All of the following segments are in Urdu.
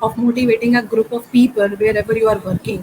of motivating a group of people wherever you are working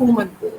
common goal.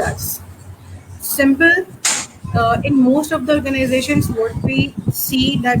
does. Simple. In most of the organizations what we see that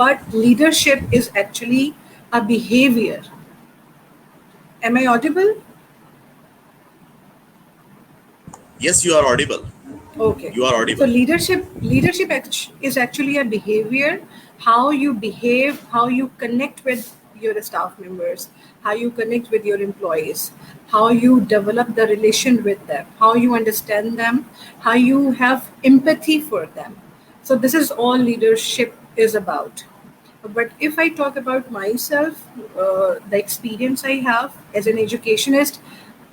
But leadership is actually a behavior. Am I audible? yes, you are audible. Okay. You are So audible. leadership is actually a behavior, how you behave, how you connect with your staff members, how you connect with your employees, how you develop the relation with them, how you understand them, how you have empathy for them. So this is all leadership is about. But if I talk about myself, the experience I have as an educationist,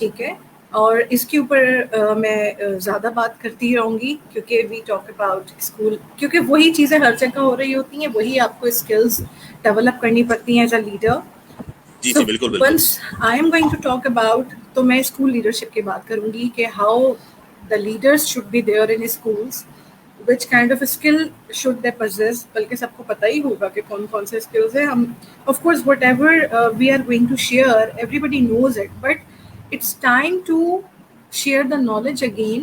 ٹھیک ہے. اور اس کے اوپر میں زیادہ بات کرتی رہوں گی کیونکہ وی ٹاک اباؤٹ اسکول, کیونکہ وہی چیزیں ہر جگہ ہو رہی ہوتی ہیں, وہی آپ کو اسکلز ڈیولپ کرنی پڑتی ہیں ایز اے لیڈر. جی سو جی بالکل بالکل. Once I am going to talk about, تو میں اسکول لیڈرشپ کی بات کروں گی کہ how the leaders should be there in schools, which kind of skill should they possess, بلکہ سب کو پتہ ہی ہوگا کہ کون کون سے اسکلز ہیں. ہم of course whatever we are going to share everybody knows it, but it's time to share the knowledge again,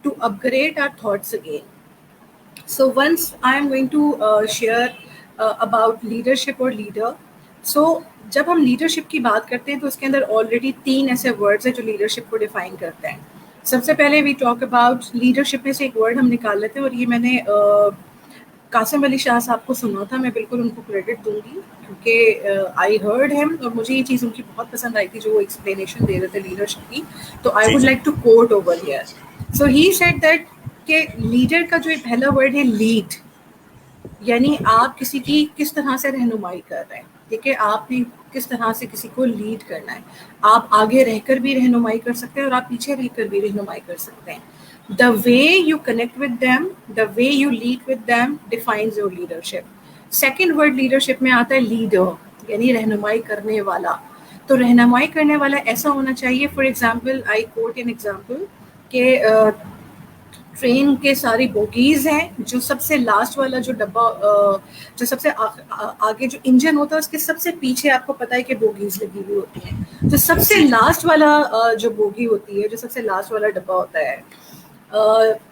to upgrade our thoughts again. So once I am going to share about leadership or leader. So جب ہم لیڈرشپ کی بات کرتے ہیں تو اس کے اندر آلریڈی 3 ایسے ورڈز ہیں جو لیڈرشپ کو ڈیفائن کرتے ہیں. سب سے پہلے وی ٹاک اباؤٹ لیڈرشپ میں سے ایک ورڈ ہم نکال لیتے ہیں, اور یہ میں نے قاسم علی شاہ صاحب کو سنا تھا, میں بالکل ان کو کریڈٹ دوں گی کیونکہ آئی ہرڈ ہیم, اور مجھے یہ چیز ان کی بہت پسند آئی تھی جو وہ ایکسپلینیشن دے رہے تھے لیڈرشپ کی. تو I would like to quote over here. So he said that کہ لیڈر کا جو پہلا ورڈ ہے لیڈ, یعنی آپ کسی کی کس طرح سے رہنمائی کر رہے ہیں. ٹھیک ہے, آپ نے کس طرح سے کسی کو لیڈ کرنا ہے. آپ آگے رہ کر بھی رہنمائی کر سکتے ہیں اور آپ پیچھے رہ کر بھی رہنمائی کر سکتے ہیں. The way you connect with them, the way you lead with them defines your leadership. Second word leadership میں آتا ہے leader, یعنی رہنمائی کرنے والا. تو رہنمائی کرنے والا ایسا ہونا چاہیے, for example I quote an example کہ ٹرین کے ساری بوگیز ہیں, جو سب سے لاسٹ والا جو ڈبہ, جو سب سے آگے جو انجن ہوتا ہے اس کے سب سے پیچھے آپ کو پتہ ہے کہ بوگیز لگی ہوئی ہوتی ہیں. تو سب سے لاسٹ والا جو بوگی ہوتی ہے, جو سب سے لاسٹ والا ڈبہ ہوتا ہے,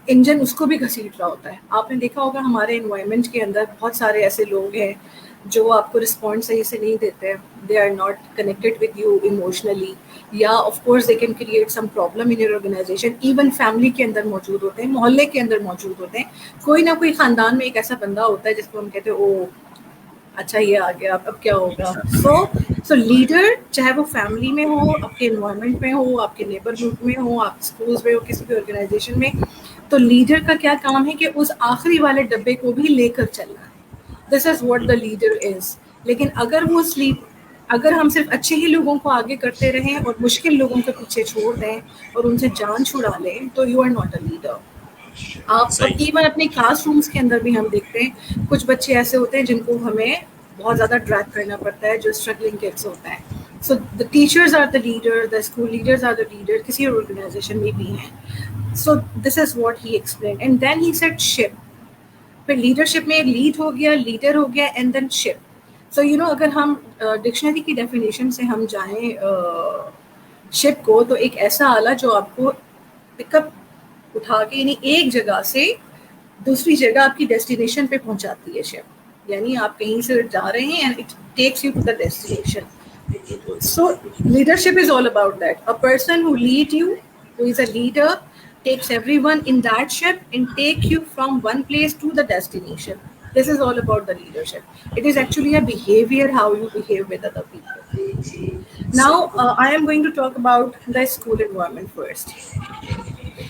انجن اس کو بھی گھسیٹ رہا ہوتا ہے. آپ نے دیکھا ہوگا ہمارے انوائرمنٹ کے اندر بہت سارے ایسے لوگ ہیں جو آپ کو رسپانڈ صحیح سے نہیں دیتے, they are not connected with you emotionally, یا of course they can create some problem in your organisation. Even family کے اندر موجود ہوتے ہیں, محلے کے اندر موجود ہوتے ہیں, کوئی نہ کوئی خاندان میں ایک ایسا بندہ ہوتا ہے جس کو ہم کہتے ہیں او اچھا یہ آ گیا, اب کیا ہوگا. سو لیڈر چاہے وہ فیملی میں ہو, آپ کے انوائرمنٹ میں ہو, آپ کے نیبرہڈ میں ہو, آپ اسکولس میں ہو, کسی بھی آرگنائزیشن میں, تو لیڈر کا کیا کام ہے کہ اس آخری والے ڈبے کو بھی لے کر چلنا ہے. This is what the leader is. لیکن اگر ہم صرف اچھے ہی لوگوں کو آگے کرتے رہیں اور مشکل لوگوں کو پیچھے چھوڑ دیں اور ان سے جان چھڑا لیں, تو you are not a leader. آپ ایون اپنے کلاس رومس کے اندر بھی ہم دیکھتے ہیں کچھ بچے ایسے ہوتے ہیں جن کو ہمیں بہت زیادہ ڈریگ کرنا پڑتا ہے, جو اسٹرگلنگ کڈس ہوتے ہیں. So the teachers are the leader, the school leaders are the leader, کسی آرگنائزیشن میں بھی ہیں. So this is what he explain, and then he said ship. پھر لیڈرشپ میں لیڈ ہو گیا, لیڈر ہو گیا, and then ship. So you know اگر ہم ڈکشنری کی ڈیفینیشن سے ہم جائیں شپ کو, تو ایک ایسا آلہ جو آپ کو پک اپ اٹھا کے, یعنی ایک جگہ سے دوسری جگہ آپ کی ڈیسٹینیشن پہ پہنچاتی ہے شپ. یعنی آپ کہیں سے جا رہے ہیں and it takes you to the destination. So leadership is all about that. A person who leads you, who is a leader, takes everyone in that ship and take you from one place to the destination. This is all about the leadership. It is actually a behavior, how you behave with other people. Now I am going to talk about the school environment first.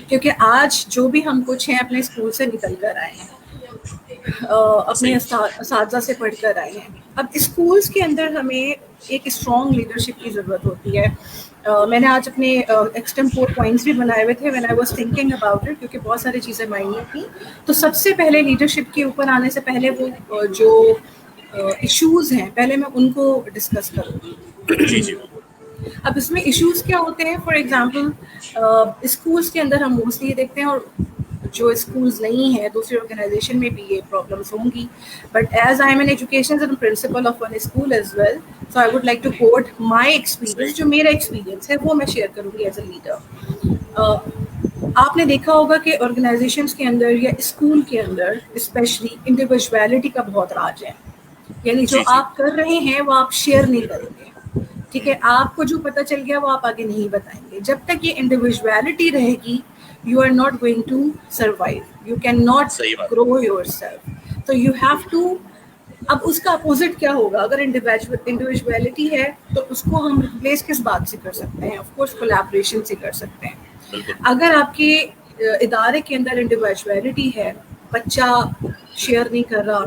کیونکہ آج جو بھی ہم کچھ ہیں اپنے اسکول سے نکل کر آئے ہیں, اپنے اساتذہ سے پڑھ کر آئے ہیں. اب اسکولس کے اندر ہمیں ایک اسٹرانگ لیڈرشپ کی ضرورت ہوتی ہے. میں نے آج اپنے ایکسٹمپور پوائنٹس بھی بنائے ہوئے تھے when I was thinking about it, کیونکہ بہت ساری چیزیں مائنڈ تھیں. تو سب سے پہلے لیڈرشپ کے اوپر آنے سے پہلے وہ جو ایشوز ہیں پہلے میں ان کو ڈسکس کروں گی. اب اس میں ایشوز کیا ہوتے ہیں, فار ایگزامپل اسکولس کے اندر ہم موسٹلی یہ دیکھتے ہیں, اور جو اسکولز نہیں ہیں دوسری آرگنائزیشن میں بھی یہ پرابلمس ہوں گی, but as I am an education and principal of one school as well, so I would like to quote my experience. جو میرا ایکسپیرینس ہے وہ میں شیئر کروں گی ایز اے لیڈر. آپ نے دیکھا ہوگا کہ آرگنائزیشنس کے اندر یا اسکول کے اندر اسپیشلی انڈیویجویلٹی کا بہت راج ہے. یعنی جو آپ کر رہے ہیں وہ آپ شیئر نہیں کریں گے. ٹھیک ہے, آپ کو جو پتہ چل گیا وہ آپ آگے نہیں بتائیں گے. جب تک یہ انڈیویجویلٹی رہے گی, you are not going to survive. You cannot grow yourself. So you have to. اب اس کا اپوزٹ کیا ہوگا, اگر انڈیویجویلٹی ہے تو اس کو ہم ریپلیس کس بات سے کر سکتے ہیں, آف کورس کولیبریشن سے کر سکتے ہیں. اگر آپ کے ادارے کے اندر انڈیویجویلٹی ہے, بچہ شیئر نہیں کر رہا,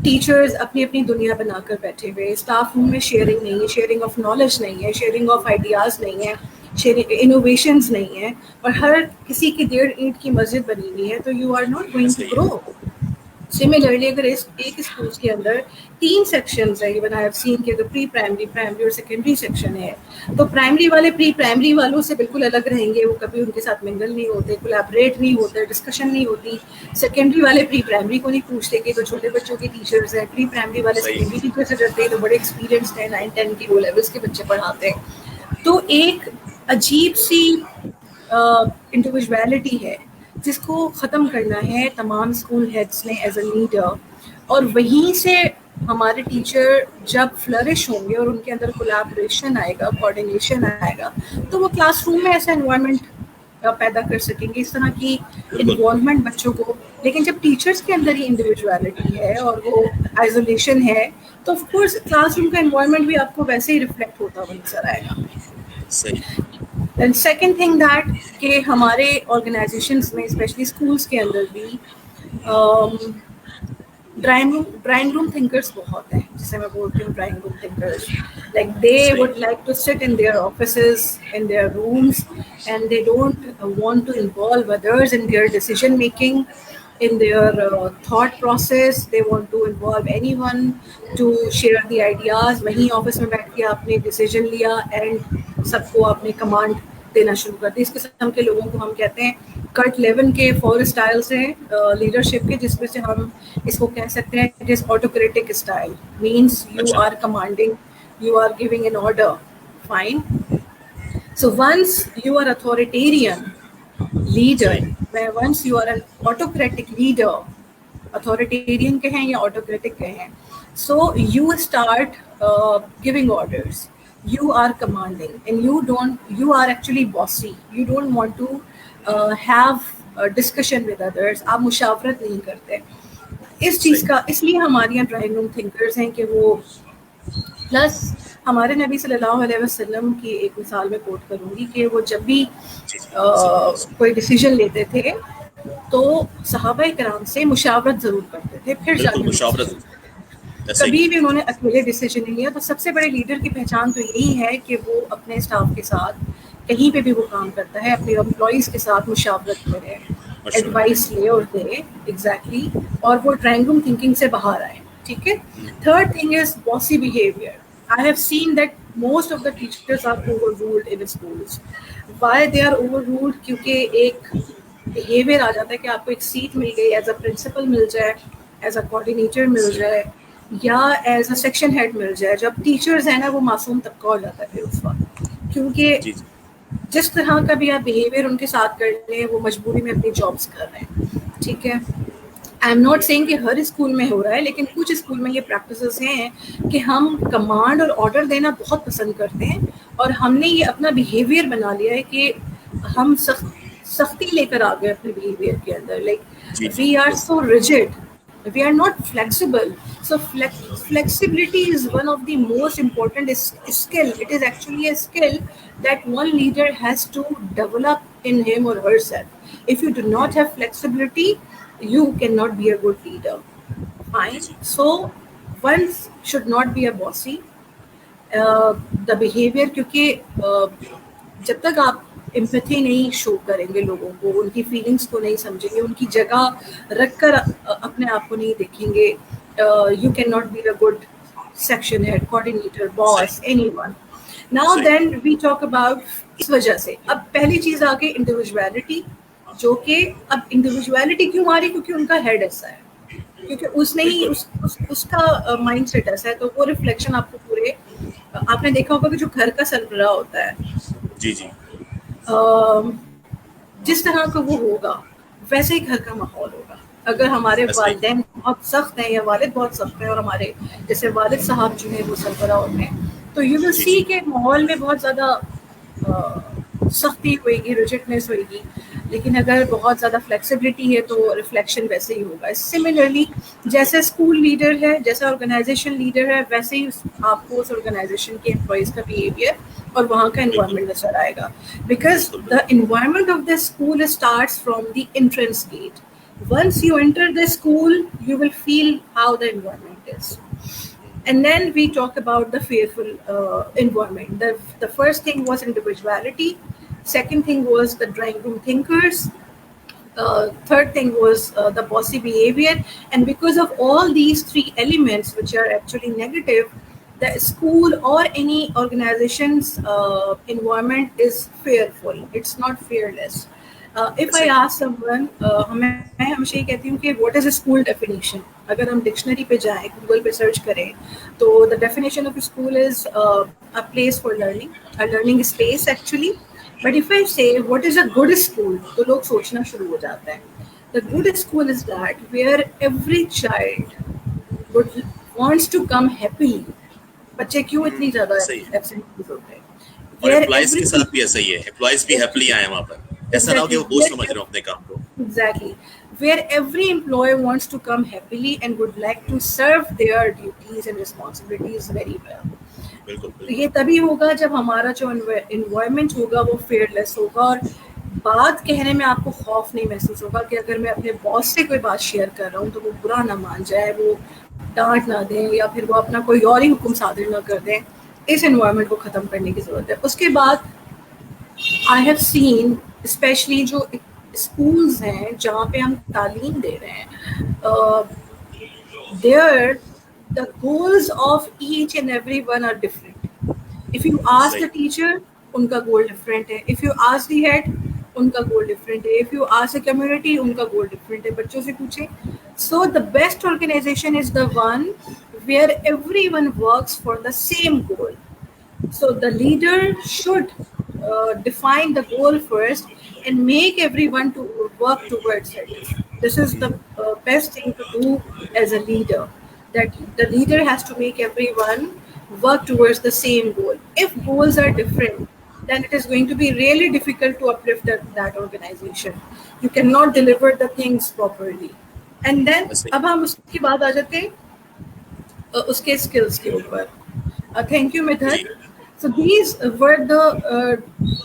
ٹیچرز اپنی اپنی دنیا بنا کر بیٹھے ہوئے, اسٹاف روم میں شیئرنگ نہیں ہے, شیئرنگ آف نالج نہیں ہے, شیئرنگ آف آئیڈیاز نہیں ہے, انوویشنز نہیں ہیں اور ہر کسی کی 1.5 اینٹ کی مسجد بنی ہوئی ہے تو you are not going to grow. Similarly اگر ایک اسکول کے اندر 3 سیکشنز ہیں, ایون آئی ہیو سین کہ اگر پری پرائمری اور سیکنڈری سیکشن ہے تو پرائمری والے پری پرائمری والوں سے بالکل الگ رہیں گے, وہ کبھی ان کے ساتھ منگل نہیں ہوتے, کولیبریٹ نہیں ہوتے, ڈسکشن نہیں ہوتی. سیکنڈری والے پری پرائمری کو نہیں پوچھتے کہ تو چھوٹے بچوں کے ٹیچرز ہیں, پری پرائمری والے سیکنڈری ٹیچر سے ڈرتے ہیں تو بڑے ایکسپیرینسڈ ہیں, 9-10 کی وہ لیولس کے بچے پڑھاتے ہیں. تو ایک عجیب سی انڈیویجویلٹی ہے جس کو ختم کرنا ہے تمام اسکول ہیڈس نے ایز اے لیڈر, اور وہیں سے ہمارے ٹیچر جب فلرش ہوں گے اور ان کے اندر کولیبریشن آئے گا, کوآرڈینیشن آئے گا, تو وہ کلاس روم میں ایسا انوائرمنٹ پیدا کر سکیں گے, اس طرح کی انوالومنٹ بچوں کو. لیکن جب ٹیچرس کے اندر ہی انڈیویجویلٹی ہے اور وہ آئسولیشن ہے تو آف کورس کلاس روم کا انوائرمنٹ بھی آپ کو ویسے ہی ریفلیکٹ ہوتا ہوا نظر آئے گا. اینڈ سیکنڈ تھنگ دیٹ کہ ہمارے آرگنائزیشنس میں اسپیشلی اسکولس کے اندر بھی ڈرائنگ روم تھنکرس بہت ہیں, جسے میں بولتی ہوں drawing room thinkers. Like they would like to sit in their offices, in their rooms, and they don't want to involve others in their decision making, in their thought process. They want to involve anyone to share the ideas. وہیں آفس میں بیٹھ کے آپ نے ڈیسیجن لیا اینڈ سب کو آپ نے کمانڈ دینا شروع کر دی. اس قسم کے لوگوں کو ہم کہتے ہیں کرٹ لیون کے 4 اسٹائلس ہیں لیڈرشپ کے, جس میں سے ہم اس کو کہہ سکتے ہیں it is autocratic style. Means you are commanding, you are giving an order. Fine. So once you are authoritarian leader, once you are an autocratic leader, authoritarian کہیں یا autocratic کہیں, so you start giving orders, you are commanding, and you are actually bossy. You don't want to have a discussion with others. آپ مشاورت نہیں کرتے. اس چیز کا اس لیے ہمارے یہاں ڈرائنگ روم تھنکرز ہیں کہ وہ پلس ہمارے نبی صلی اللہ علیہ وسلم کی ایک مثال میں کوٹ کروں گی کہ وہ جب بھی کوئی ڈیسیجن لیتے تھے تو صحابہ کرام سے مشاورت ضرور کرتے تھے, پھر جا کے مشاورت. کبھی بھی انہوں نے اکیلے ڈیسیجن نہیں لیا. تو سب سے بڑے لیڈر کی پہچان تو یہی ہے کہ وہ اپنے اسٹاف کے ساتھ کہیں پہ بھی وہ کام کرتا ہے اپنے امپلائیز کے ساتھ مشاورت کرے, ایڈوائس لے اور دے. ایگزیکٹلی. اور وہ ڈرائنگ روم تھنکنگ سے باہر آئے. ٹھیک ہے. تھرڈ تھنگ از باسی behaviour. I have seen that most of the teachers are overruled in schools. Why they are overruled? کیونکہ ایک behavior آ جاتا ہے کہ آپ کو ایک سیٹ مل گئی, ایز اے پرنسپل مل جائے, ایز اے کوآرڈینیٹر مل جائے, یا ایز اے سیکشن ہیڈ مل جائے. جب ٹیچرز ہیں نا وہ معصوم طبقہ ہو جاتا ہے پھر اس وقت, کیونکہ جس طرح کا بھی آپ بیہیویئر ان کے ساتھ کر لیں وہ مجبوری میں اپنی جابس کر رہے ہیں. ٹھیک ہے. آئی ایم ناٹ سینگ کہ ہر اسکول میں ہو رہا ہے, لیکن کچھ اسکول میں یہ پریکٹسز ہیں کہ ہم کمانڈ اور آرڈر دینا بہت پسند کرتے ہیں, اور ہم نے یہ اپنا بیہیویئر بنا لیا ہے کہ ہم سختی لے کر آ گئے اپنے بیہیویئر کے اندر. Like we are so rigid, we are not flexible. So flexibility is one of the most important skill. It is actually a skill that one leader has to develop in him or herself. If you do not have flexibility, you cannot be a good leader. Fine. So one should not be a bossy. The behavior, کیونکہ جب تک آپ امپیتھی نہیں شو کریں گے لوگوں کو, ان کی فیلنگس کو نہیں سمجھیں گے, ان کی جگہ رکھ کر اپنے آپ کو نہیں دیکھیں گے, you can not be a good section head, coordinator, boss, any one. Now then we talk about اس وجہ سے. اب پہلی چیز آ گئی انڈیویجویلٹی, جو کہ اب انڈیویجویلٹی کیوں آ رہی, کیونکہ ان کا ہیڈ ایسا ہے, کیونکہ اس نے ہی اس کا مائنڈ سیٹ ایسا ہے. تو وہ ریفلیکشن آپ کو پورے, آپ نے دیکھا ہوگا کہ جو گھر کا سربراہ ہوتا ہے, جی جی, جس طرح کا وہ ہوگا ویسے ہی گھر کا ماحول ہوگا. اگر ہمارے والدین بہت سخت ہیں یا والد بہت سخت ہیں اور ہمارے جیسے والد صاحب جو ہیں وہ سربراہ ہوتے ہیں, تو یو ول سی کہ ماحول میں بہت زیادہ سختی ہوئے گی, ریجڈنس ہوئے گی. لیکن اگر بہت زیادہ فلیکسیبلٹی ہے تو ریفلیکشن ویسے ہی ہوگا. سملرلی جیسے اسکول لیڈر ہے, جیسا آرگنائزیشن لیڈر ہے, ویسے ہی آپ کو اس آرگنائزیشن کے امپلائیز کا بیہیویئر اور وہاں کا انوائرمنٹ نظر آئے گا. Because the environment of the school starts from the entrance gate. Once you enter the school, you will feel how the environment is. And then we talk about the fearful environment. The first thing was individuality, second thing was the drawing room thinkers, third thing was the bossy behavior. And because of all these three elements, which are actually negative, the school or any organization's environment is fearful, it's not fearless. If I صحیح. ask someone, میں ہمیشہ یہ کہتی ہوں کہ what is a school definition. اگر ہم ڈکشنری پہ جائیں, گوگل پہ سرچ کریں, تو the definition of a school is a place for learning, a learning space actually. But if I say what is a good school, تو لوگ سوچنا شروع ہو جاتا ہے. The good school is that where every child would wants to come happily. بچے کیوں اتنی زیادہ صحیح. ایبسینٹ ہوتے ہیں؟ اور Where امپلائز کے every ساتھ بھی ایسا ہی ہے, امپلائز بھی ہیپلی آئے وہاں پر, ایسا نہ ہو کہ وہ بوجھ سمجھ رہے ہوں اپنے کام کو. Exactly. Where every employee wants to come happily and would like to serve their duties and responsibilities very well. بالکل تو بالکل. یہ تبھی ہوگا جب ہمارا جو انوائرمنٹ ہوگا وہ فیئرلیس ہوگا, اور بات کہنے میں آپ کو خوف نہیں محسوس ہوگا کہ اگر میں اپنے باس سے کوئی بات شیئر کر رہا ہوں تو وہ برا نہ مان جائے, وہ ڈانٹ نہ دیں, یا پھر وہ اپنا کوئی اور ہی حکم صادر نہ کر دیں. اس انوائرمنٹ کو ختم کرنے کی ضرورت ہے. اس کے بعد آئی ہیو سین اسپیشلی جو اسکولز ہیں جہاں پہ ہم تعلیم دے رہے ہیں, there the goals of each and every one are different. If you ask the teacher, ان کا goal different ہے. If you ask the head, ان کا goal different ہے. If you ask the community, ان کا goal different ہے. بچوں سے پوچھیں. So the best organization is the one where everyone works for the same goal. So the leader should define the goal first and make everyone to work towards it. This is the best thing to do as a leader, that the leader has to make everyone work towards the same goal. If goals are different, then it is going to be really difficult to uplift that organization. You cannot deliver the things properly. And then اب ہم اس کے بعد آ جاتے ہیں اس کے اسکلس کے اوپر. Thank you Midhat. So these were the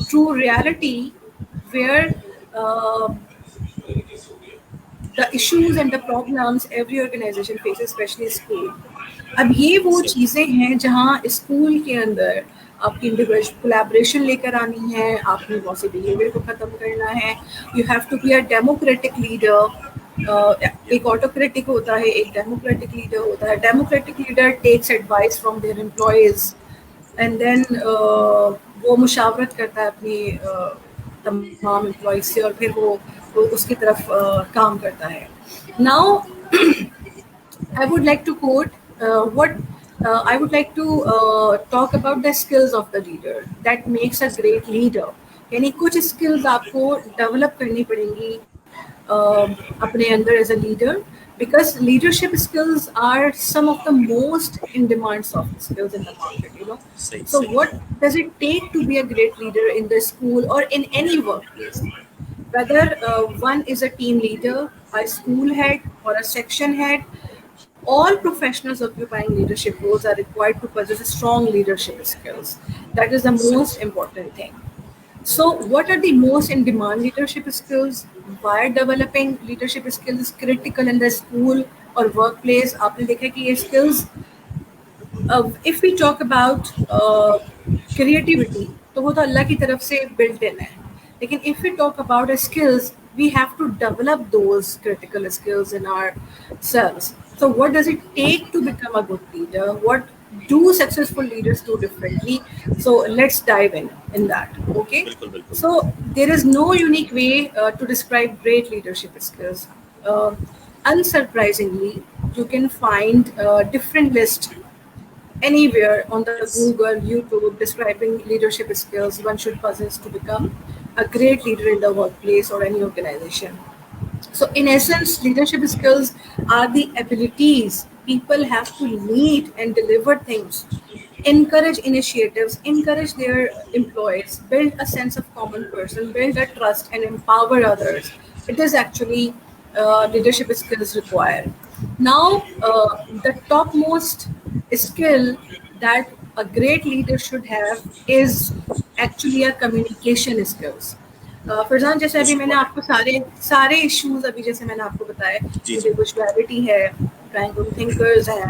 true reality where the issues and the problems every organization faces, especially school. اب یہ وہ چیزیں ہیں جہاں اسکول کے اندر آپ کی انڈیویجول کولیبریشن لے کر آنی ہے, آپ نے باسی بیہیویئر کو ختم کرنا ہے. You have to be a democratic leader. ایک آٹوکریٹک ہوتا ہے, ایک ڈیموکریٹک لیڈر ہوتا ہے. Democratic leader takes advice from their employees and then وہ مشاورت کرتا ہے اپنی تمام امپلائیز سے, اور پھر وہ اس کی طرف کام کرتا ہے. Now I would like to quote I would like to talk about the skills of the leader that makes a great leader. یعنی کچھ اسکلز آپ کو ڈیولپ کرنی پڑیں گی اپنے اندر as a leader, because leadership skills are some of the most in demand soft skills in the market, you know. So what does it take to be a great leader in the school or in any workplace? Whether one is a team leader, a school head, or a section head, all professionals occupying leadership roles are required to possess strong leadership skills. That is the most important thing. So what are the most in demand leadership skills? Why developing leadership skills is critical in the school or workplace? آپ نے دیکھا کہ یہ skills, if we talk about creativity, تو وہ تو اللہ کی طرف سے built in ہے. لیکن if we talk about skills, we have to develop those critical skills in ourselves. So what does it take to become a good leader? What do successful leaders do differently? So let's dive in that. Okay. So there is no unique way to describe great leadership skills. Unsurprisingly, you can find different lists anywhere on the Google, YouTube, describing leadership skills one should possess to become a great leader in the workplace or any organization. So in essence, leadership skills are the abilities people have to lead and deliver things, encourage initiatives, encourage their employees, build a sense of common person, build a trust, and empower others. It is actually leadership skills required. Now, the topmost skill that a great leader should have is actually a communication skills. Farzan, جیسے ابھی میں نے آپ کو سارے ایشوز ابھی جیسے میں نے آپ کو بتایا, انڈیویجویلٹی ہے, ڈرائنگ روم تھنکرز ہیں,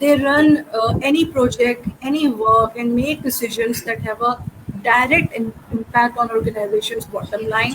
They run any project, any work, and make decisions that have a direct impact on organization's bottom line,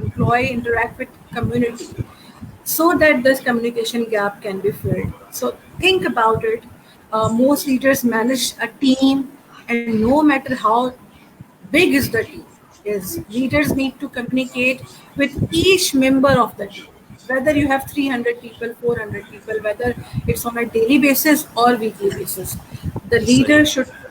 employee, interact with community, so that this communication gap can be filled. So think about it. Most leaders manage a team, and no matter how big is the team, is leaders need to communicate with each member of the team. Whether you have 300 people, 400 people, whether it's on a daily basis or weekly basis, the leader should.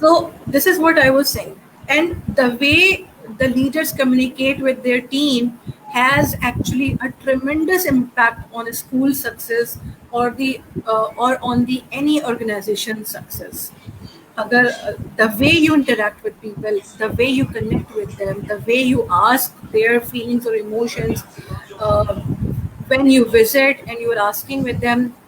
So this is what I was saying. And the way the leaders communicate with their team has actually a tremendous impact on a school success, or on the any organization success. Agar the way you interact with people, the way you connect with them, the way you ask their feelings or emotions, when you visit and you are asking with them,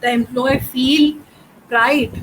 the employee feel pride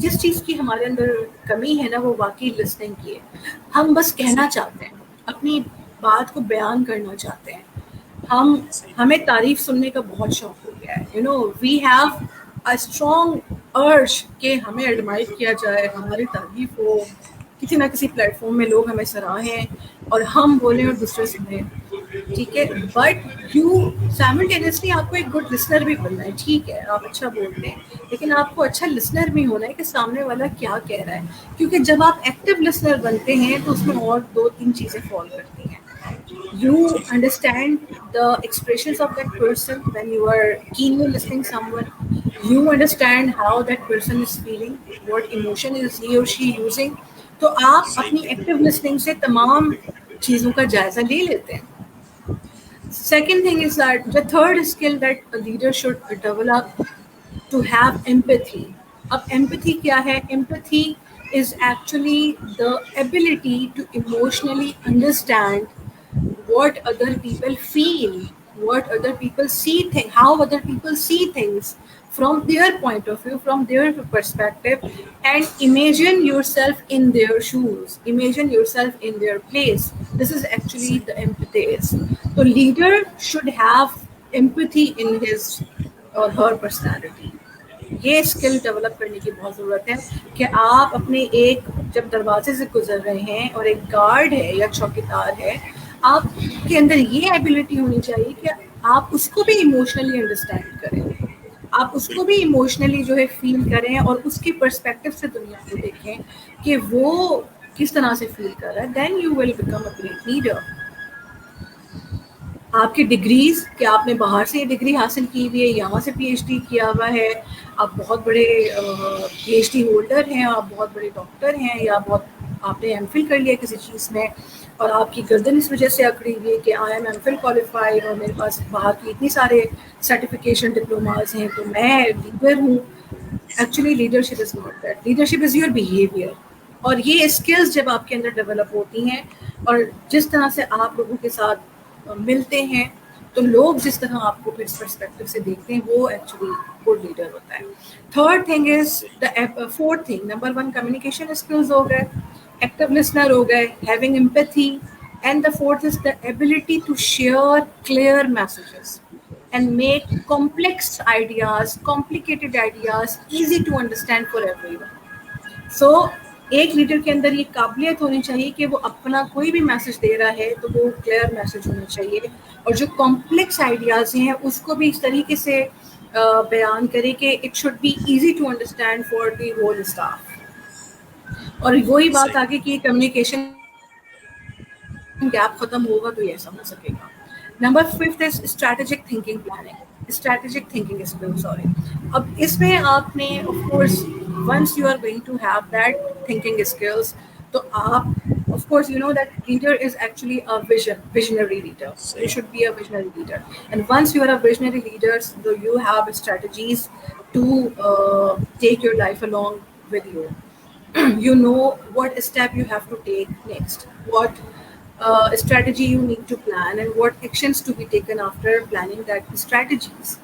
جس چیز کی ہمارے اندر کمی ہے نا وہ واقعی لسننگ کی ہے. ہم بس کہنا چاہتے ہیں, اپنی بات کو بیان کرنا چاہتے ہیں. ہمیں تعریف سننے کا بہت شوق ہو گیا ہے. وی ہیو اے اسٹرانگ ارج کہ ہمیں ایڈمائر کیا جائے, ہماری تعریف ہو, کسی نہ کسی پلیٹ فارم میں لوگ ہمیں سراہیں اور ہم بولیں اور دوسرے سنیں. ٹھیک ہے, بٹ یو سائملٹینیسلی آپ کو ایک گڈ لسنر بھی بننا ہے. ٹھیک ہے, آپ اچھا بولتے ہیں, لیکن آپ کو اچھا لسنر بھی ہونا ہے کہ سامنے والا کیا کہہ رہا ہے. کیونکہ جب آپ ایکٹیو لسنر بنتے ہیں تو اس میں اور 2-3 چیزیں فال کرتی ہیں. You understand the expressions of that person when you are keenly listening someone. You understand how that person is feeling, what emotion is he or she using. تو آپ اپنی ایکٹیو لسننگ سے تمام چیزوں کا جائزہ لے لیتے ہیں. Second thing is that the third skill that a leader should develop to have empathy. اب empathy کیا ہے؟ Empathy is actually the ability to emotionally understand what other people feel, what other people see things, how other people see things from their point of view, from their perspective, and imagine yourself in their shoes, imagine yourself in their place. This is actually the empathy is. So leader should have empathy in his or her personality. یہ اسکل ڈیولپ کرنے کی بہت ضرورت ہے کہ آپ اپنے ایک جب دروازے سے گزر رہے ہیں اور ایک گارڈ ہے یا چوکیدار ہے, آپ کے اندر یہ ایبلٹی ہونی چاہیے کہ آپ اس کو بھی ایموشنلی انڈرسٹینڈ کریں, آپ اس کو بھی ایموشنلی جو ہے فیل کریں اور اس کی پرسپیکٹو سے دنیا کو دیکھیں کہ وہ کس طرح سے فیل کر رہا ہے. Then you will become a great leader. آپ کی ڈگریز کہ آپ نے باہر سے یہ ڈگری حاصل کی ہوئی ہے, یہاں سے پی ایچ ڈی کیا ہوا ہے, آپ بہت بڑے پی ایچ ڈی ہولڈر ہیں, آپ بہت بڑے ڈاکٹر ہیں, یا آپ نے ایم فل کر لیا کسی چیز میں اور آپ کی گردن اس وجہ سے اکڑی ہوئی ہے کہ I am MPhil qualified اور میرے پاس باہر کی اتنی سارے سرٹیفکیشن ڈپلوماز ہیں تو میں لیڈر ہوں. Actually leadership is not that. Leadership is your behaviour. اور یہ اسکلز جب آپ کے اندر ڈیولپ ہوتی ہیں اور جس طرح سے آپ لوگوں کے ساتھ ملتے ہیں تو لوگ جس طرح آپ کو پھر اس پرسپیکٹو سے دیکھتے ہیں وہ ایکچولی گڈ لیڈر ہوتا ہے. Third thing is the fourth thing, number 1 communication skills ہو گئے, ایکٹیو لسنر ہو گئے, having empathy, and the fourth is the ability to share clear messages and make complex ideas, complicated ideas easy to understand for everyone. So ایک لیڈر کے اندر یہ قابلیت ہونی چاہیے کہ وہ اپنا کوئی بھی میسج دے رہا ہے تو وہ کلیئر میسج ہونا چاہیے, اور جو کمپلیکس آئیڈیاز ہیں اس کو بھی اس طریقے سے بیان کرے کہ it should be easy to understand for the whole staff. اور وہی بات آگے کی کمیونیکیشن گیپ ختم ہوگا تو یہ ایسا ہو سکے گا. Number 5 is strategic thinking planning, strategic thinking skill. Sorry, اب اس میں آپ نے of course once you are going to have that thinking skills تو آپ of course you know that leader is actually a visionary leader. You should be a visionary leader, and once you are a visionary leader, so you have strategies to take your life along with you. You know what step you have to take next, what strategy you need to plan, and what actions to be taken after planning that strategies.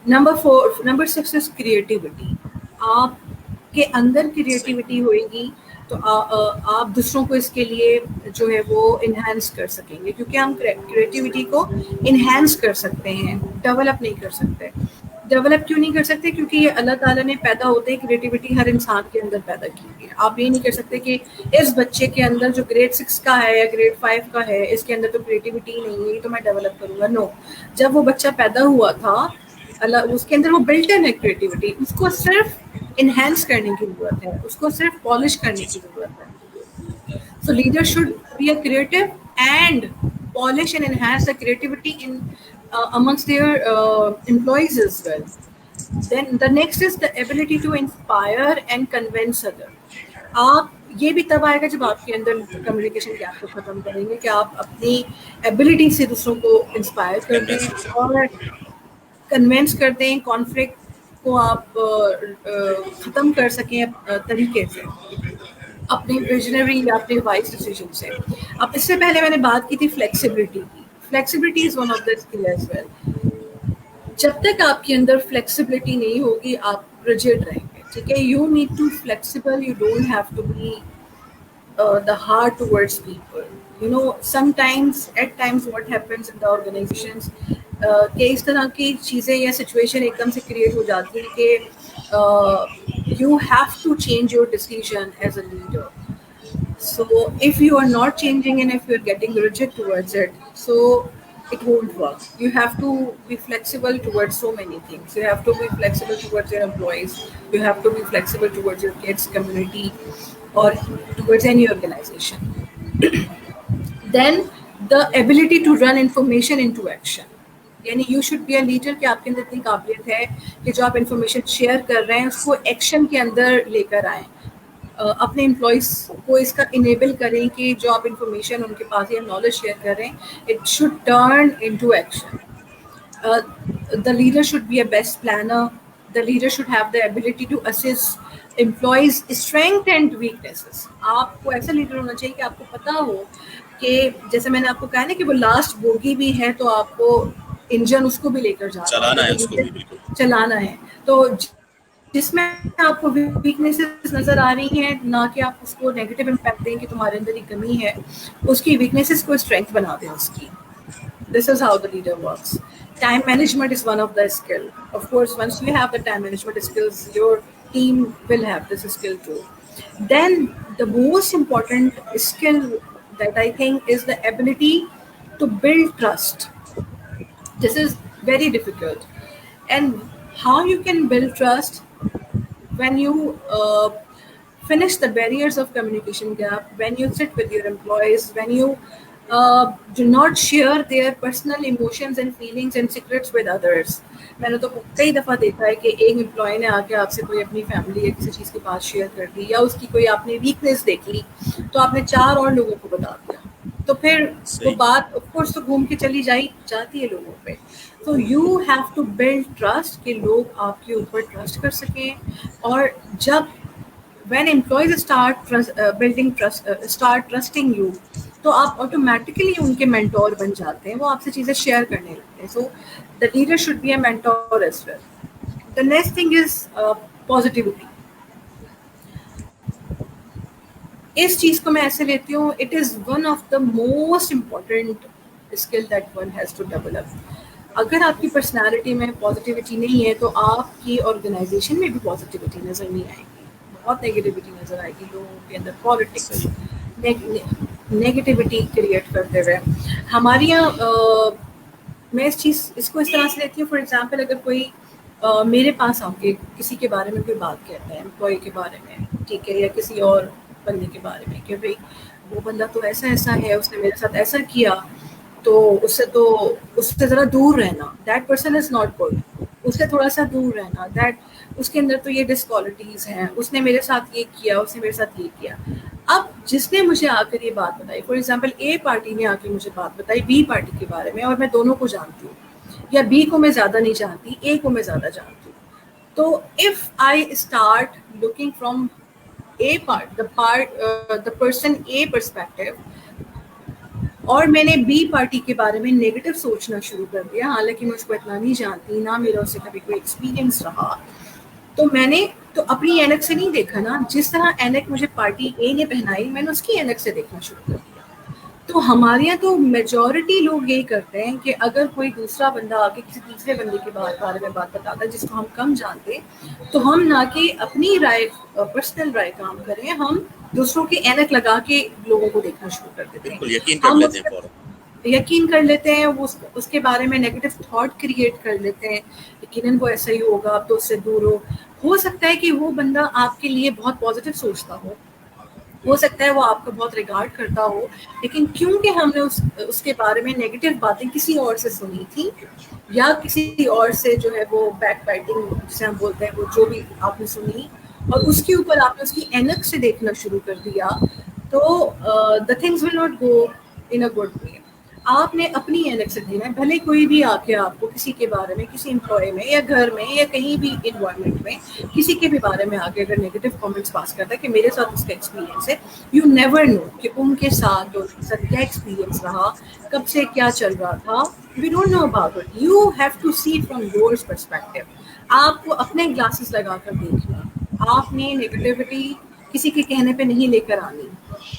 Number 6 is creativity. آپ کے اندر کریٹیوٹی ہوئے گی تو آپ دوسروں کو اس کے لیے جو ہے وہ انہینس کر سکیں گے, کیونکہ ہم کریٹیوٹی کو انہینس کر سکتے ہیں, ڈیولپ نہیں کر سکتے. ڈیولپ کیوں نہیں کر سکتے؟ کیونکہ یہ اللہ تعالیٰ نے پیدا ہوتے ہی کریٹیوٹی ہر انسان کے اندر پیدا کی ہے. آپ یہ نہیں کر سکتے کہ اس بچے کے اندر جو گریڈ 6 کا ہے یا گریڈ 5 کا ہے اس کے اندر تو کریٹیوٹی ہی نہیں ہے تو میں ڈیولپ کروں گا. نو, جب وہ بچہ پیدا ہوا تھا اللہ اس کے اندر وہ بلٹ ان ہے کریٹیوٹی, اس کو صرف انہینس کرنے کی ضرورت ہے, اس کو صرف پالش کرنے کی ضرورت ہے. So leaders should be a creative and polish and enhance the creativity in amongst their employees as well. Then the next is the ability to inspire and convince others. آپ یہ بھی تب آئے گا جب آپ کے اندر کمیونیکیشن گیپ کو ختم کریں گے کہ آپ اپنی ایبلٹی سے دوسروں کو انسپائر کر دیں اور کنوینس کر دیں, کانفلکٹ کو آپ ختم کر سکیں طریقے سے اپنے ویژنری یا اپنے وائز ڈیسیژن سے. اب اس سے پہلے میں نے بات کی تھی فلیکسیبلٹی کی. Flexibility is one of the skill as well. جب تک آپ کے اندر فلیکسیبلٹی نہیں ہوگی آپ ریجڈ رہیں گے. ٹھیک ہے. You need to flexible, you don't have to be the hard towards people. You know, sometimes at times what happens in the organizations کہ اس طرح کی چیزیں یا سچویشن ایک دم سے کریٹ ہو جاتی ہیں کہ you have to change your decision as a leader. So if you are not changing and if you're getting rigid towards it, so it won't work. You have to be flexible towards so many things. You have to be flexible towards your employees. You have to be flexible towards your kids, community, or towards any organization. Then the ability to run information into action. یعنی you should be a leader کہ آپ کے اندر اتنی قابلیت ہے کہ جو آپ انفارمیشن شیئر کر رہے ہیں اس کو ایکشن کے اندر لے کر آئیں. اپنے امپلائیز کو اس کا انیبل کریں کہ جو آپ انفارمیشن ان کے پاس یا نالج شیئر کر رہے ہیں it should turn into action. The leader should be a best planner. The leader should have the ability to assess employees' strength and weaknesses. آپ کو ایسا لیڈر ہونا چاہیے کہ آپ کو پتا ہو کہ جیسے میں نے آپ کو کہا نا کہ وہ لاسٹ بوگی بھی ہے تو آپ کو انجن اس کو بھی لے کر چلانا ہے اس کو بھی بالکل چلانا ہے. تو جس میں آپ کو ویکنیسز نظر آ رہی ہیں نہ کہ آپ اس کو نیگیٹو امپیکٹ دیں کہ تمہارے اندر یہ کمی ہے, اس کی ویکنیسز کو اسٹرینتھ بنا دیں اس کی. This is how the leader works. Time management is one of the skill. Of course, once you have the time management skills, your team will have this skill too. Then the most important skill that I think is the ability to build trust. This is very difficult. And how you can build trust when you finish the barriers of communication gap, when you sit with your employees, when you do not share their personal emotions and feelings and secrets with others. میں نے تو کئی دفعہ دیکھا ہے کہ ایک امپلائی نے آ کے آپ سے کوئی اپنی فیملی یا کسی چیز کی بات شیئر کر دی یا اس کی کوئی آپ نے ویکنیس دیکھ لی تو آپ نے 4 اور لوگوں کو بتا دیا, تو پھر وہ بات آف کورس تو گھوم کے چلی جاتی ہے لوگوں پہ. تو you have to build trust کہ لوگ آپ کے اوپر ٹرسٹ کر سکیں. اور جب when employees start trusting you تو آپ آٹومیٹکلی ان کے مینٹور بن جاتے ہیں, وہ آپ سے چیزیں شیئر کرنے لگتے ہیں. سو the leader should be a mentor as well. The next thing is positivity. اس چیز کو میں ایسے لیتی ہوں, it is one of the most important skill that one has to develop. اگر آپ کی پرسنالٹی میں پازیٹیوٹی نہیں ہے تو آپ کی آرگنائزیشن میں بھی پازیٹیوٹی نظر نہیں آئے گی, بہت نیگیٹیوٹی نظر آئے گی. لوگوں کے اندر پالیٹکس نیگیٹیوٹی کریٹ کرتے ہوئے ہمارے یہاں میں اس کو اس طرح سے لیتی ہوں. فار ایگزامپل اگر کوئی میرے پاس آ کے کسی کے بارے میں کوئی بات کہتا ہے, امپلائی کے بارے میں, ٹھیک ہے, یا کسی اور بندے کے بارے میں کہ بھائی وہ بندہ تو ایسا ہے, اس نے میرے ساتھ ایسا کیا, تو اس سے ذرا دور رہنا, that person is not good, اس سے تھوڑا سا دور رہنا, دیٹ اس کے اندر تو یہ ڈسکوالٹیز ہیں, اس نے میرے ساتھ یہ کیا, اس نے میرے ساتھ یہ کیا. اب جس نے مجھے آ کر یہ بات بتائی, فار ایگزامپل اے پارٹی نے آ کے مجھے بات بتائی بی پارٹی کے بارے میں, اور میں دونوں کو جانتی ہوں, یا بی کو میں زیادہ نہیں جانتی, اے کو میں زیادہ جانتی ہوں, تو if I start looking from a part the person a perspective, اور میں نے بی پارٹی کے بارے میں نیگیٹو سوچنا شروع کر دیا, حالانکہ میں اس کو اتنا نہیں جانتی, نہ میرا اس سے کبھی کوئی ایکسپیرینس رہا, تو میں نے تو اپنی اینک سے نہیں دیکھا نا, جس طرح اینک مجھے پارٹی اے نے پہنائی میں نے اس کی اینک سے دیکھنا شروع کر دیا. تو ہمارے یہاں تو میجورٹی لوگ یہی کرتے ہیں کہ اگر کوئی دوسرا بندہ آ کے کسی تیسرے بندے کے بارے میں بات بتاتا ہے جس کو ہم کم جانتے, تو ہم نہ کہ اپنی رائے پرسنل رائے کام کریں, ہم دوسروں کی اینک لگا کے لوگوں کو دیکھنا شروع کر دیتے ہیں. یقین کر لیتے ہیں, اس کے بارے میں نیگیٹو تھاٹ کریٹ کر لیتے ہیں, یقیناً وہ ایسا ہی ہوگا, اب تو اس سے دور ہو سکتا ہے کہ وہ بندہ آپ کے لیے بہت پازیٹیو سوچتا ہو سکتا ہے وہ آپ کو بہت ریگارڈ کرتا ہو, لیکن کیونکہ ہم نے اس کے بارے میں نیگیٹو باتیں کسی اور سے سنی تھی, یا کسی اور سے جو ہے وہ بیک بائٹنگ جسے ہم بولتے ہیں, وہ جو بھی آپ نے سنی اور اس کے اوپر آپ نے اس کی اینک سے دیکھنا شروع کر دیا, تو the things will not go in a good way. آپ نے اپنی اینک سے دینا ہے. بھلے کوئی بھی آ کے آپ کو کسی کے بارے میں, کسی امپلائی میں یا گھر میں یا کہیں بھی انوائرمنٹ میں کسی کے بھی بارے میں آ کے اگر نیگیٹو کامنٹس پاس کرتا ہے کہ میرے ساتھ اس کا ایکسپیرینس ہے, یو نیور نو کہ ان کے ساتھ کیا ایکسپیرینس رہا, کب سے کیا چل رہا تھا, we don't know about it. You have to see from your perspective. آپ کو اپنے گلاسز لگا کر دیکھنا, آپ نے نیگیٹیوٹی کسی کے کہنے پہ نہیں لے کر آنی.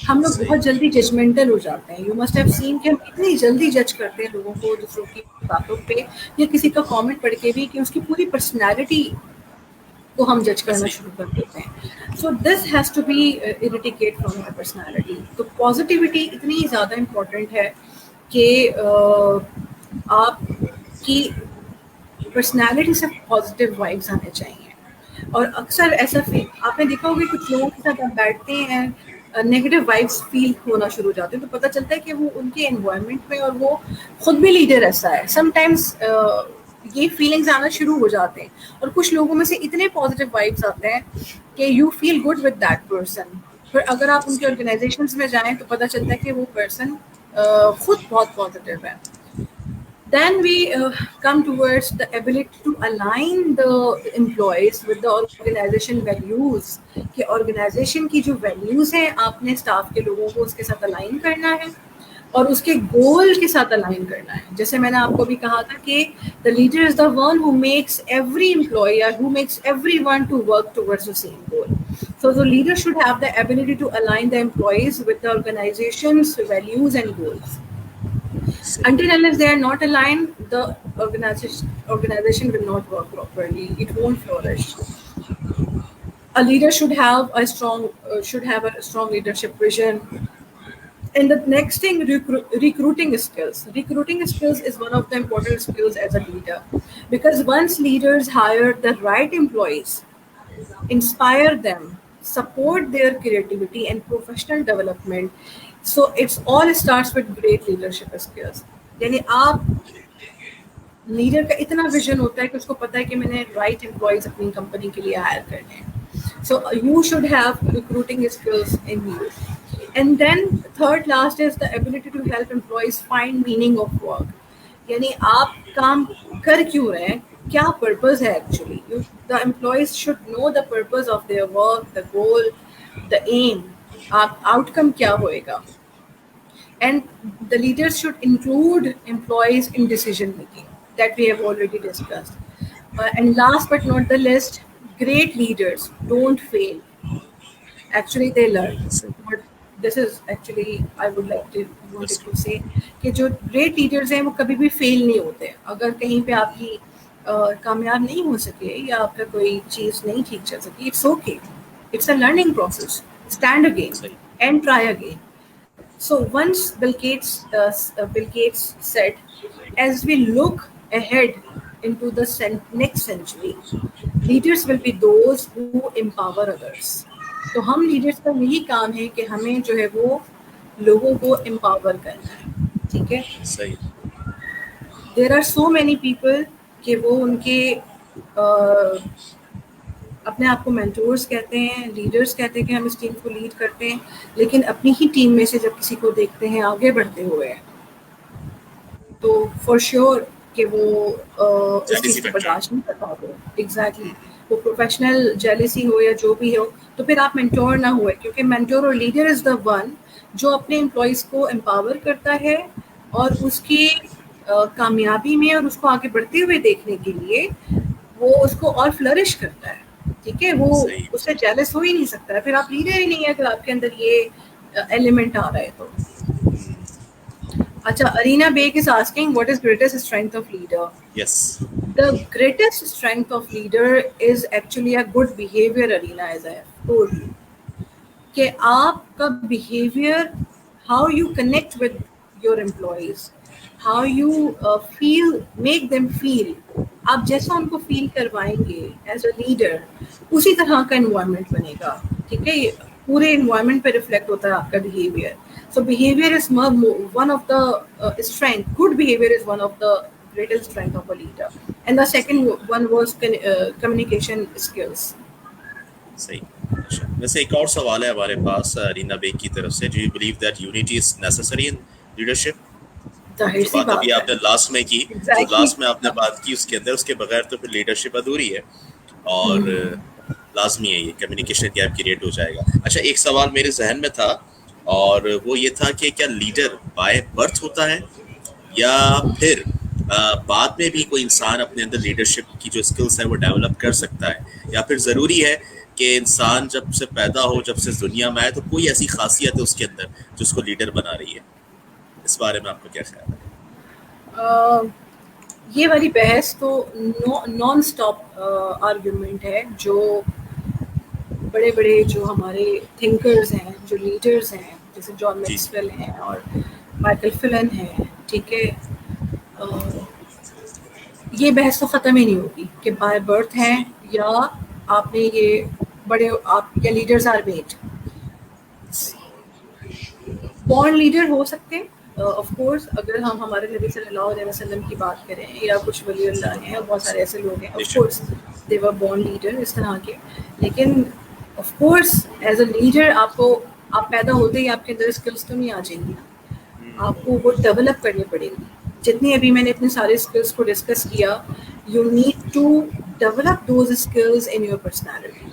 ہم لوگ صحیح. بہت جلدی ججمنٹل ہو جاتے ہیں. یو مسٹ ہیو سین کہ ہم اتنی جلدی جج کرتے ہیں لوگوں کو دوسروں کی باتوں پہ یا کسی کا کامنٹ پڑھ کے بھی کہ اس کی پوری پرسنالٹی کو ہم جج کرنا صحیح. شروع کر دیتے ہیں. So this has to be eradicate from your personality. تو پازیٹیوٹی اتنی زیادہ امپورٹنٹ ہے کہ آپ کی پرسنالٹی سے پازیٹیو وائبس آنے چاہیے. اور اکثر ایسا آپ نے دیکھا ہوگا کچھ لوگوں کے ساتھ آپ بیٹھتے ہیں نیگیٹو وائبس فیل ہونا شروع ہو جاتے ہیں تو پتہ چلتا ہے کہ وہ ان کے انوائرمنٹ میں اور وہ خود بھی لیڈر ایسا ہے. سم ٹائمس یہ فیلنگز آنا شروع ہو جاتے ہیں اور کچھ لوگوں میں سے اتنے پازیٹیو وائبس آتے ہیں کہ you feel good with that person. پھر اگر آپ ان کے صحیح. آرگنائزیشنس میں جائیں تو پتہ چلتا ہے کہ وہ پرسن خود بہت پازیٹیو ہے. Then we come towards the ability to align the employees with the organization values. کہ organization کی جو values ہیں آپ نے staff کے لوگوں کو اس کے ساتھ align کرنا ہے اور اس کے goal کے ساتھ align کرنا ہے. جیسے میں نے آپ کو بھی کہا تھا کہ the leader is the one who makes every employee or who makes everyone to work towards the same goal. So the leader should have the ability to align the employees with the organization's values and goals. صحیح. Until unless they are not aligned, the organization will not work properly. It won't flourish. A leader should have a strong leadership vision. And the next thing, recruiting skills. Recruiting skills is one of the important skills as a leader, because once leaders hire the right employees, inspire them, support their creativity and professional development. So it's all starts with great leadership skills. یعنی آپ لیڈر کا اتنا ویژن ہوتا ہے کہ اس کو پتا ہے کہ میں نے رائٹ امپلائیز اپنی کمپنی کے لیے ہائر کرنے ہیں. So you should have recruiting skills in you. And then third last is the ability to help employees find meaning of work. یعنی آپ کام کر کیوں رہے ہیں, کیا پرپز ہے actually. The employees should know the purpose of their work, the goal, the aim, آپ آؤٹ کم کیا ہوئے گا. And the leaders should include employees in decision making, that we have already discussed. And last but not the least, great leaders don't fail. Actually, they learn. But this is actually I would like to wanted to say کہ جو great leaders ہیں وہ کبھی بھی fail نہیں ہوتے. اگر کہیں پہ آپ کی کامیاب نہیں ہو سکے یا آپ کا کوئی چیز نہیں ٹھیک چل سکی, it's okay. It's a learning process. Stand again صحیح. and try again. So once Bill Gates said, as we look ahead into the next century, leaders will be those who empower others. تو ہم لیڈرس کا یہی کام ہے کہ ہمیں جو ہے وہ لوگوں کو امپاور کرنا ہے. ٹھیک ہے. صحیح. There are so many people کہ وہ ان کے اپنے آپ کو مینٹورس کہتے ہیں, لیڈرس کہتے ہیں کہ ہم اس ٹیم کو لیڈ کرتے ہیں, لیکن اپنی ہی ٹیم میں سے جب کسی کو دیکھتے ہیں آگے بڑھتے ہوئے تو فار شیور کہ وہ اس چیز کو برداشت نہیں کر پاتے. ایگزیکٹلی. وہ پروفیشنل جیلسی ہو یا جو بھی ہو تو پھر آپ مینٹور نہ ہوئے, کیونکہ مینٹور اور لیڈر از دا ون جو اپنے امپلائیز کو امپاور کرتا ہے اور اس کی کامیابی میں اور اس کو آگے بڑھتے ہوئے دیکھنے کے لیے وہ اس کو اور فلرش کرتا ہے. ٹھیک ہے. وہ اس سے جیلس ہو ہی نہیں سکتا ہے. پھر آپ لیڈر ہی نہیں ہے اگر آپ کے اندر یہ ایلیمنٹ آ رہا ہے تو. اچھا, Arina Baig is asking what is greatest strength of leader. Yes. The greatest strength of leader is actually a good behavior, Arena, as I have told you. کہ آپ کا behavior, how you connect with your employees, how you feel, make them feel. آپ جیسا ان کو فیل کروائیں گے ایز اے لیڈر اسی طرح کا انوائرمنٹ بنے گا. ٹھیک ہے. پورے انوائرمنٹ پہ ریفلیکٹ ہوتا ہے آپ کا behavior. So behavior is one of the strength. Good behavior is one of the greatest strength of a leader. And the second one was communication skills. صحیح. اچھا, ویسے ایک اور سوال ہے ہمارے پاس رینا بیگ کی طرف سے. Do you believe that unity is necessary in leadership? جو بات ابھی آپ نے لاسٹ میں کی, جو لاسٹ میں آپ نے بات کی اس کے اندر, اس کے بغیر تو پھر لیڈرشپ ادھوری ہے اور لازمی ہے یہ کمیونیکیشن گیپ کریٹ ہو جائے گا. اچھا, ایک سوال میرے ذہن میں تھا اور وہ یہ تھا کہ کیا لیڈر بائی برتھ ہوتا ہے یا پھر بعد میں بھی کوئی انسان اپنے اندر لیڈرشپ کی جو اسکلس ہیں وہ ڈیولپ کر سکتا ہے, یا پھر ضروری ہے کہ انسان جب سے پیدا ہو، جب سے دنیا میں آئے، تو کوئی ایسی خاصیت ہے اس کے اندر جو اس کو لیڈر بنا رہی ہے. اس بارے میں آپ کا کیا خیال ہے؟ یہ والی بحث تو نان اسٹاپ آرگیومنٹ ہے. جو بڑے بڑے جو ہمارے تھنکرز ہیں، جو لیڈرز ہیں، جیسے جان میکسویل ہیں اور مائیکل فلن ہیں، ٹھیک ہے، یہ بحث تو ختم ہی نہیں ہوگی کہ بائی برتھ ہیں یا آپ نے یہ بڑے آپ یا leaders are made. Born leader ہو سکتے ہیں آف کورس. اگر ہم ہمارے نبی صلی اللہ علیہ وسلم کی بات کریں یا کچھ ولی اللہ ہیں اور بہت سارے ایسے لوگ ہیں، of course they were born leader اس طرح کے. لیکن of course as a leader آپ پیدا ہوتے ہی آپ کے اندر اسکلس تو نہیں آ جائیں گی، آپ کو وہ ڈیولپ کرنی پڑے گی. جتنی ابھی میں نے اپنے سارے اسکلس کو ڈسکس کیا، you need to develop those skills in your personality.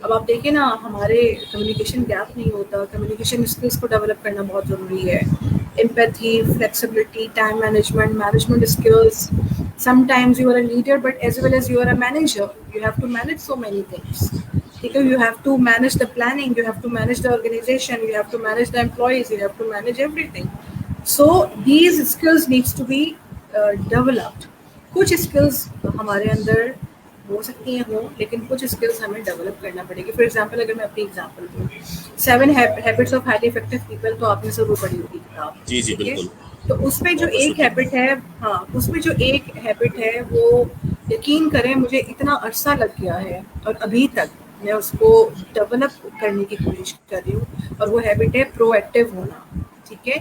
اب آپ دیکھیں نا، ہمارے کمیونیکیشن گیپ نہیں ہوتا. کمیونیکیشن اسکلس کو ڈیولپ کرنا بہت ضروری ہے. Empathy, flexibility, time management skills. Sometimes you are a leader but as well as you are a manager, you have to manage so many things. ٹھیک ہے، you have to manage the planning, you have to manage the organisation, you have to manage the employees, you have to manage everything. So these skills needs to be developed. کچھ اسکلز ہمارے اندر ہو سکتی ہیں ہوں، لیکن کچھ اسکلس ہمیں ڈیولپ کرنا پڑے گی. فار ایگزامپل اگر میں اپنی ایگزامپل دوں، 7 habits of highly effective people, تو آپ نے ضرور پڑھی ہوگی کتاب. جی جی ٹھیک ہے، بالکل. تو اس میں جو ایک ہیبٹ ہے، ہاں اس میں جو ایک ہیبٹ ہے، وہ یقین کریں مجھے اتنا عرصہ لگ گیا ہے اور ابھی تک میں اس کو ڈیولپ کرنے کی کوشش کر رہی ہوں، اور وہ ہیبٹ ہے پرو ایکٹیو ہونا. ٹھیک ہے،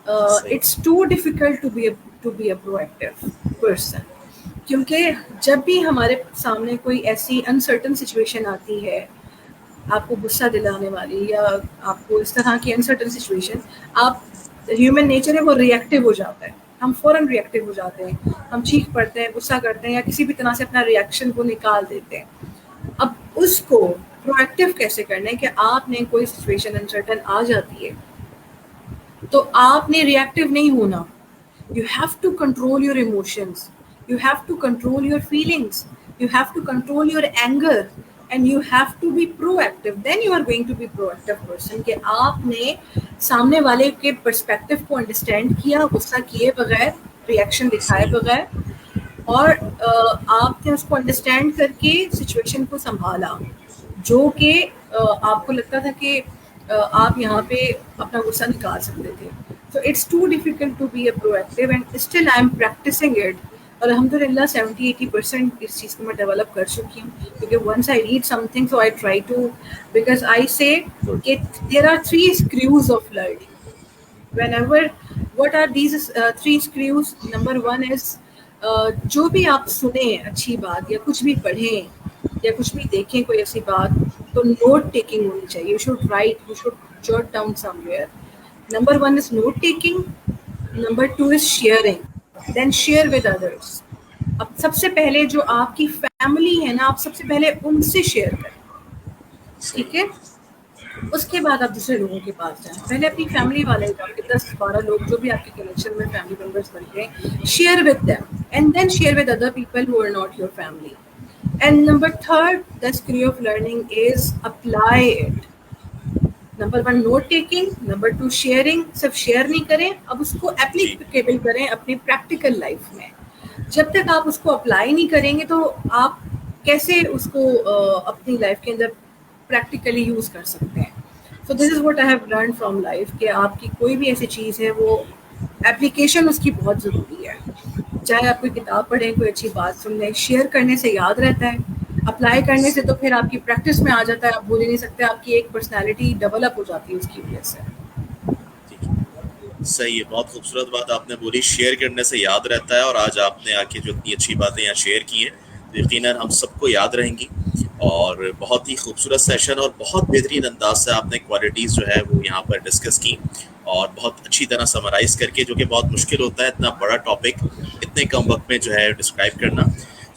it's too difficult to be a proactive person. کیونکہ جب بھی ہمارے سامنے کوئی ایسی انسرٹن سچویشن آتی ہے، آپ کو غصہ دلانے والی یا آپ کو اس طرح کی انسرٹن سچویشن، آپ ہیومن نیچر ہے وہ ری ایکٹیو ہو جاتا ہے. ہم فوراً ری ایکٹیو ہو جاتے ہیں، ہم چیخ پڑتے ہیں، غصہ کرتے ہیں، یا کسی بھی طرح سے اپنا ری ایکشن کو نکال دیتے ہیں. اب اس کو پرو ایکٹیو کیسے کرنا ہے کہ آپ نے کوئی سچویشن انسرٹن آ جاتی ہے تو آپ نے ری ایکٹیو نہیں ہونا. You have to control your emotions. You have to control your feelings. You have to control your anger. And you have to be proactive. Then you are going to be proactive person. کہ آپ نے سامنے والے کے پرسپیکٹو کو انڈرسٹینڈ کیا، غصہ کیے بغیر، ری ایکشن دکھائے بغیر، اور آپ نے اس کو انڈرسٹینڈ کر کے سچویشن کو سنبھالا، جو کہ آپ کو لگتا تھا کہ آپ یہاں پہ اپنا غصہ نکال سکتے تھے. So it's too difficult to be a proactive, and still I'm practicing it. اور الحمدللہ 70-80% اس چیز کو میں ڈیولپ کر چکی ہوں. کیونکہ once I read something, so I try to, because I say کہ there are 3 screws of learning. Whenever, what are these 3 screws? Number 1 is جو بھی آپ سنیں اچھی بات یا کچھ بھی پڑھیں یا کچھ بھی دیکھیں کوئی ایسی بات، تو نوٹ ٹیکنگ ہونی چاہیے. You should write, you should jot down somewhere. Number 1 is note taking. Number 2 is sharing. Then share with others. اب سب سے پہلے جو آپ کی فیملی ہے نا، آپ سب سے پہلے ان سے شیئر کریں. ٹھیک ہے، اس کے بعد آپ دوسرے لوگوں کے پاس جائیں. پہلے اپنی فیملی والے جو آپ کے 10-12 لوگ جو بھی آپ کے کنیکشن میں فیملی ممبرس بن گئے، share with them and then share with other people who are not your family. And number 3 the screw of learning is apply it. Number 1 note taking, number 2 sharing. صرف شیئر نہیں کریں، اب اس کو اپلیکیبل کریں اپنی پریکٹیکل لائف میں. جب تک آپ اس کو اپلائی نہیں کریں گے تو آپ کیسے اس کو اپنی لائف کے اندر پریکٹیکلی یوز کر سکتے ہیں. So this is what I have learn from life, کہ آپ کی کوئی بھی ایسی چیز ہے وہ اپلیکیشن اس کی بہت ضروری ہے. چاہے آپ کوئی کتاب پڑھیں، کوئی اچھی بات سن لیں، شیئر کرنے سے یاد رہتا ہے، اپلائی کرنے سے تو پھر آپ کی پریکٹس میں آ جاتا ہے، آپ بھول ہی نہیں سکتے، آپ کی ایک پرسنالٹی ڈیولپ ہو جاتی ہے اس کی وجہ سے. صحیح ہے، بہت خوبصورت بات آپ نے بولی، شیئر کرنے سے یاد رہتا ہے. اور آج آپ نے آ کے جو اتنی اچھی باتیں یہاں شیئر کی ہیں تو یقیناً ہم سب کو یاد رہیں گی. اور بہت ہی خوبصورت سیشن اور بہت بہترین انداز سے آپ نے کوالٹیز جو ہے وہ یہاں پر ڈسکس کی، اور بہت اچھی طرح سمرائز کر کے، جو کہ بہت مشکل ہوتا ہے اتنا بڑا ٹاپک اتنے کم وقت میں جو ہے ڈسکرائب کرنا.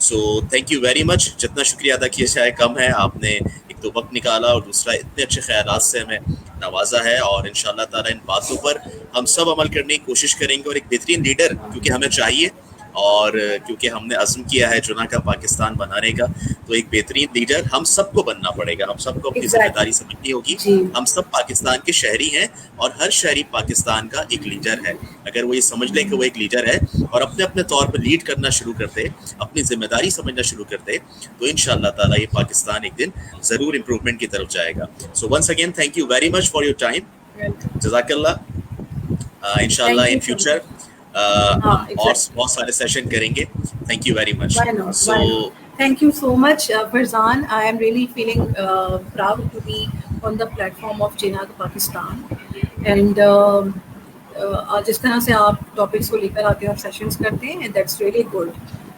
سو تھینک یو ویری مچ. جتنا شکریہ ادا کیا جائے کم ہے. آپ نے ایک تو وقت نکالا اور دوسرا اتنے اچھے خیالات سے ہمیں نوازا ہے، اور ان شاء اللہ تعالیٰ ان باتوں پر ہم سب عمل کرنے کی کوشش کریں گے. اور ایک بہترین لیڈر کیونکہ ہمیں چاہیے اور کیونکہ ہم نے عزم کیا ہے جناح کا پاکستان بنانے کا, تو ایک بہترین لیڈر ہم سب کو بننا پڑے گا, ہم سب کو اپنی ذمہ داری سمجھنی ہوگی. ہم سب پاکستان کے شہری ہیں اور ہر شہری پاکستان کا ایک لیڈر ہے. اگر وہ یہ سمجھ لے کہ وہ ایک لیڈر ہے اور اپنے اپنے طور پر لیڈ کرنا شروع کرتے, اپنی ذمہ داری سمجھنا شروع کرتے, تو انشاءاللہ تعالیٰ یہ پاکستان ایک دن ضرور امپروومنٹ کی طرف جائے گا. So once again thank you very much for your time, جزاک اللہ. انشاءاللہ ان فیوچر اور بہت سارے سیشن کریں گے. Thank you very much. So thank you so much, Farzan. I am really feeling proud to be on the platform of Jinnah Pakistan. And جس طرح سے آپ ٹاپکس کو لے کر آتے ہیں اور سیشنز کرتے ہیں, دیٹس ریئلی گڈ.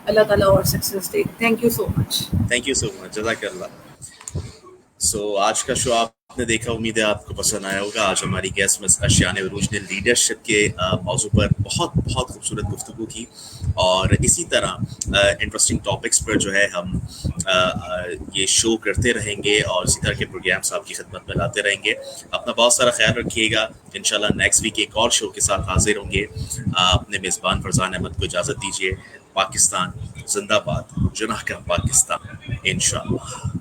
اللہ تعالیٰ اور سکسیس دے. Thank you so much. Thank you so much, جزاک اللہ. سو آج کا شو آپ نے دیکھا, امید ہے آپ کو پسند آیا ہوگا. آج ہماری گیسٹ مس اشیان عروج نے لیڈرشپ کے موضوع پر بہت بہت خوبصورت گفتگو کی, اور اسی طرح انٹرسٹنگ ٹاپکس پر جو ہے ہم یہ شو کرتے رہیں گے, اور اسی طرح کے پروگرامس آپ کی خدمت میں لاتے رہیں گے. اپنا بہت سارا خیال رکھیے گا. انشاءاللہ نیکسٹ ویک ایک اور شو کے ساتھ حاضر ہوں گے. اپنے میزبان فرزان احمد کو اجازت دیجیے. پاکستان زندہ باد, جناح کا پاکستان انشاءاللہ.